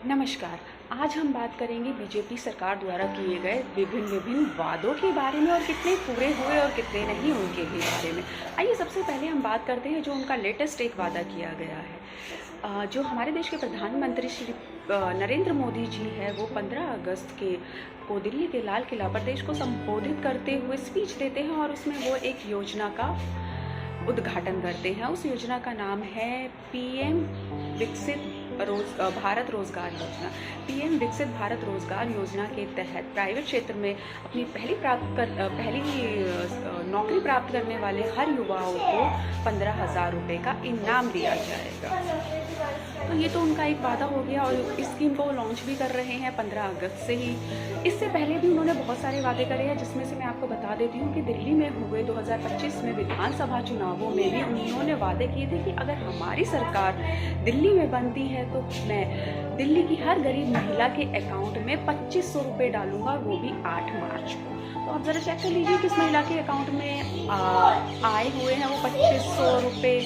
नमस्कार। आज हम बात करेंगे बीजेपी सरकार द्वारा किए गए विभिन्न वादों के बारे में और कितने पूरे हुए और कितने नहीं उनके भी बारे में। आइए सबसे पहले हम बात करते हैं जो उनका लेटेस्ट एक वादा किया गया है। जो हमारे देश के प्रधानमंत्री श्री नरेंद्र मोदी जी है वो 15 अगस्त को दिल्ली के लाल किला पर देश को संबोधित करते हुए स्पीच देते हैं और उसमें वो एक योजना का उद्घाटन करते हैं। उस योजना का नाम है पीएम विकसित भारत रोजगार योजना। पीएम विकसित भारत रोजगार योजना के तहत प्राइवेट क्षेत्र में अपनी पहली नौकरी प्राप्त करने वाले हर युवाओं को 15,000 रुपये का इनाम दिया जाएगा। तो ये तो उनका एक वादा हो गया और इस स्कीम को लॉन्च भी कर रहे हैं 15 अगस्त से ही। इससे पहले भी उन्होंने बहुत सारे वादे करे हैं, जिसमें से मैं आपको बता देती हूँ कि दिल्ली में हुए 2025 में विधानसभा चुनावों में भी उन्होंने वादे किए थे कि अगर हमारी सरकार दिल्ली में बनती है तो मैं दिल्ली की हर गरीब महिला के अकाउंट में 2500 रुपये डालूंगा, वो भी 8 मार्च को। तो आप ज़रा चेक कर लीजिए किस महिला के अकाउंट में आए हुए हैं वो 2500 रुपये।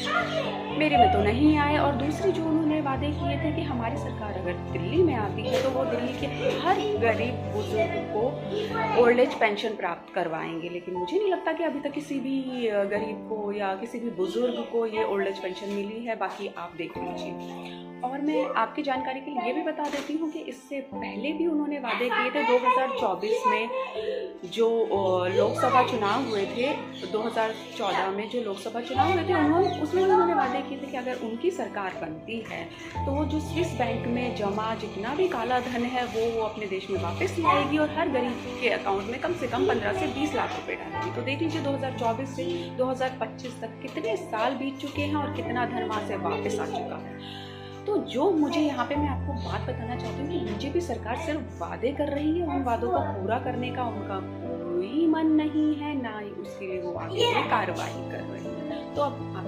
मेरे में तो नहीं आए। और दूसरी जो उन्होंने वादे किए थे कि हमारी सरकार अगर दिल्ली में आती है तो वो दिल्ली के हर गरीब बुजुर्ग को ओल्ड एज पेंशन प्राप्त करवाएंगे। लेकिन मुझे नहीं लगता कि अभी तक किसी भी गरीब को या किसी भी बुजुर्ग को ये ओल्ड एज पेंशन मिली है। बाकी आप देख लीजिए। और मैं आपकी जानकारी के लिए ये भी बता देती हूँ कि इससे पहले भी उन्होंने वादे किए थे 2024 में जो लोकसभा चुनाव हुए थे। 2014 में जो लोकसभा चुनाव हुए थे उसमें उन्होंने वादे किए थे कि अगर उनकी सरकार बनती है तो वो जो स्विस बैंक में जमा जितना भी काला धन है वो अपने देश में वापस लाएगी और हर गरीब के अकाउंट में कम से कम 15 से 20 लाख रुपए डालेगी। तो देख लीजिए 2024 से 2025 तक कितने साल बीत चुके हैं और कितना धन वहाँ से वापस आ चुका है। तो जो मुझे यहाँ पे मैं आपको बात बताना चाहती हूँ कि बीजेपी सरकार सिर्फ वादे कर रही है, उन वादों को पूरा करने का उनका कोई मन नहीं है, ना ही उसके लिए वो आगे कोई कार्रवाई कर रही है। तो अब आप